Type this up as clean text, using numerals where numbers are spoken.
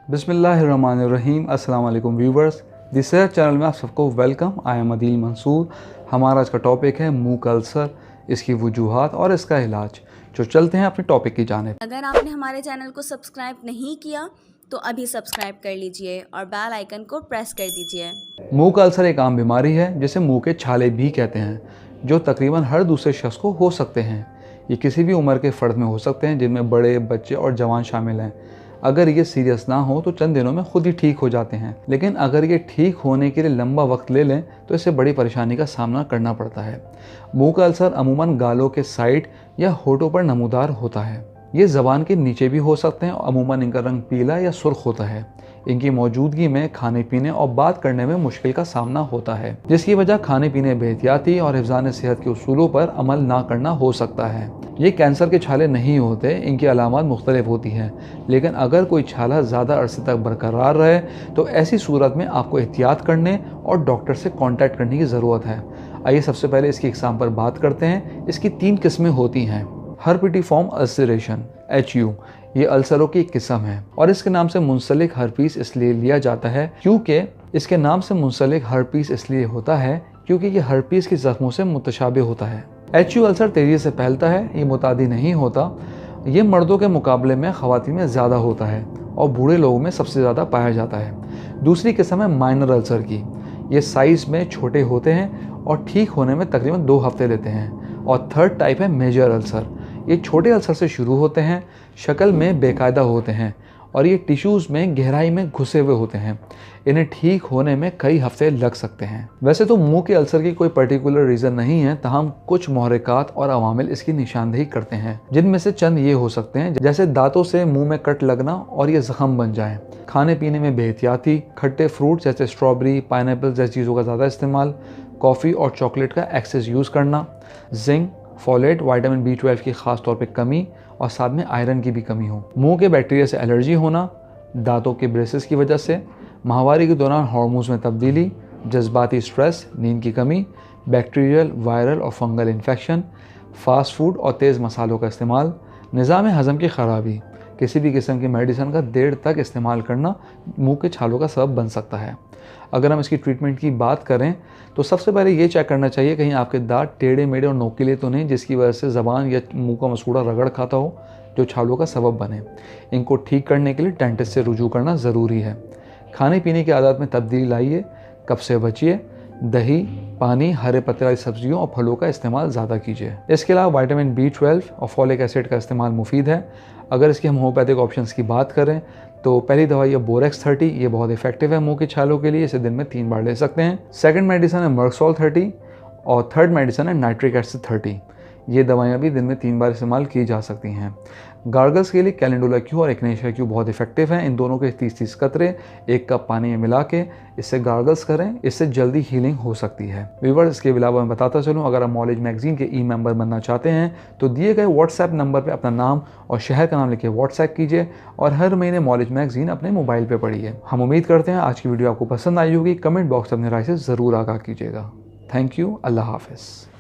बिस्मिल्लाहिर्रहमानिर्रहीम। अस्सलाम वालेकुम व्यूवर्स, दिस चैनल में आप सबको welcome. I am Adeel Mansoor. हमारा आज का टॉपिक है मुंह का अल्सर, इसकी वजूहात और इसका इलाज। जो चलते हैं अपने टॉपिक की जानिब। अगर आपने हमारे चैनल को सब्सक्राइब नहीं किया तो अभी सब्सक्राइब कर लीजिए और बेल आइकन को प्रेस कर दीजिए। मुंह का अल्सर एक आम बीमारी है जिसे मुंह के छाले भी कहते हैं, जो तकरीबन हर दूसरे शख्स को हो सकते हैं। ये किसी भी उम्र के फ़र्द में हो सकते हैं, जिनमें बड़े, बच्चे और जवान शामिल हैं। अगर ये सीरियस ना हो तो चंद दिनों में खुद ही ठीक हो जाते हैं, लेकिन अगर ये ठीक होने के लिए लंबा वक्त ले लें तो इससे बड़ी परेशानी का सामना करना पड़ता है। मुंह का अल्सर अमूमन गालों के साइड या होठों पर नमूदार होता है। ये ज़बान के नीचे भी हो सकते हैं और अमूमन इनका रंग पीला या सुर्ख होता है। इनकी मौजूदगी में खाने पीने और बात करने में मुश्किल का सामना होता है, जिसकी वजह खाने पीने बेहतियाती और हिफ्ज़ान सेहत के उसूलों पर अमल ना करना हो सकता है। ये कैंसर के छाले नहीं होते, इनकी अलामत मुख्तलिफ होती हैं, लेकिन अगर कोई छाला ज़्यादा अरसे तक बरकरार रहे तो ऐसी सूरत में आपको एहतियात करने और डॉक्टर से कॉन्टैक्ट करने की ज़रूरत है। आइए सबसे पहले इसकी इकसाम पर बात करते हैं। इसकी 3 किस्में होती हैं। हर्पिटिफॉर्म अल्सरेशन HU, ये अल्सरों की एक किस्म है और इसके नाम से मुंसलिक हर्पीस इसलिए लिया जाता है क्योंकि इसके नाम से मुंसलिक हर्पीस इसलिए होता है क्योंकि ये हर्पीस के जख्मों से मुतशाबे होता है। HU अल्सर तेज़ी से फैलता है, ये मुतादी नहीं होता। ये मर्दों के मुकाबले में ख़वातीन में ज़्यादा होता है और बूढ़े लोगों में सबसे ज़्यादा पाया जाता है। दूसरी किस्म है माइनर अल्सर की। ये साइज़ में छोटे होते हैं और ठीक होने में तकरीबन 2 हफ्ते लेते हैं। और थर्ड टाइप है मेजर अल्सर। ये छोटे अल्सर से शुरू होते हैं, शक्ल में बेकायदा होते हैं और ये टिश्यूज़ में गहराई में घुसे हुए होते हैं। इन्हें ठीक होने में कई हफ्ते लग सकते हैं। वैसे तो मुंह के अल्सर की कोई पर्टिकुलर रीज़न नहीं है, ताहम कुछ महरकात और अवामिल इसकी निशानदेही करते हैं, जिनमें से चंद ये हो सकते हैं, जैसे दांतों से मुंह में कट लगना और ये जख्म बन जाए, खाने पीने में बेहतियाती, खट्टे फ्रूट जैसे स्ट्रॉबेरी, पाइनएप्पल जैसी चीज़ों का ज़्यादा इस्तेमाल, कॉफ़ी और चॉकलेट का एक्सेस यूज़ करना, जिंक, फोलेट, विटामिन B12 की ख़ास तौर पे कमी और साथ में आयरन की भी कमी हो, मुंह के बैक्टीरिया से एलर्जी होना, दांतों के ब्रेसेस की वजह से, माहवारी के दौरान हार्मोन्स में तब्दीली, जज्बाती स्ट्रेस, नींद की कमी, बैक्टीरियल, वायरल और फंगल इन्फेक्शन, फास्ट फूड और तेज़ मसालों का इस्तेमाल, निज़ाम हज़म की ख़राबी, किसी भी किस्म की मेडिसिन का देर तक इस्तेमाल करना मुंह के छालों का सबब बन सकता है। अगर हम इसकी ट्रीटमेंट की बात करें तो सबसे पहले ये चेक करना चाहिए कहीं आपके दांत टेढ़े मेढ़े और नोकीले तो नहीं, जिसकी वजह से ज़बान या मुंह का मसूड़ा रगड़ खाता हो, जो छालों का सबब बने। इनको ठीक करने के लिए डेंटिस्ट से रुजू करना ज़रूरी है। खाने पीने की आदत में तब्दीली लाइए, कफ से बचिए, दही, पानी, हरे पत्ते वाली सब्जियों और फलों का इस्तेमाल ज़्यादा कीजिए। इसके अलावा विटामिन B12 और फॉलिक एसिड का इस्तेमाल मुफीद है। अगर इसकी हम होम्योपैथिक ऑप्शंस की बात करें तो पहली दवाई है बोरेक्स 30, ये बहुत इफेक्टिव है मुंह के छालों के लिए, इसे दिन में 3 बार ले सकते हैं। सेकंड मेडिसिन है मर्कसोल 30 और थर्ड मेडिसिन है नाइट्रिक एसिड 30। ये दवाइयाँ भी दिन में 3 बार इस्तेमाल की जा सकती हैं। गार्गल्स के लिए कैलेंडुला क्यू और एक्नेशिया क्यू बहुत इफेक्टिव हैं। इन दोनों के 30-30 कतरे 1 कप पानी में मिला के इससे गार्गल्स करें, इससे जल्दी हीलिंग हो सकती है। व्यूअर्स, इसके अलावा मैं बताता चलूँ, अगर आप मॉलेज मैगजीन के मेंबर बनना चाहते हैं तो दिए गए व्हाट्सएप नंबर पर अपना नाम और शहर का नाम लिख के व्हाट्सएप कीजिए और हर महीने मॉलेज मैगजीन अपने मोबाइल पर पढ़िए। हम उम्मीद करते हैं आज की वीडियो आपको पसंद आई होगी। कमेंट बॉक्स में अपनी राय से ज़रूर आगाह कीजिएगा। Thank you. अल्लाह हाफ़िज़।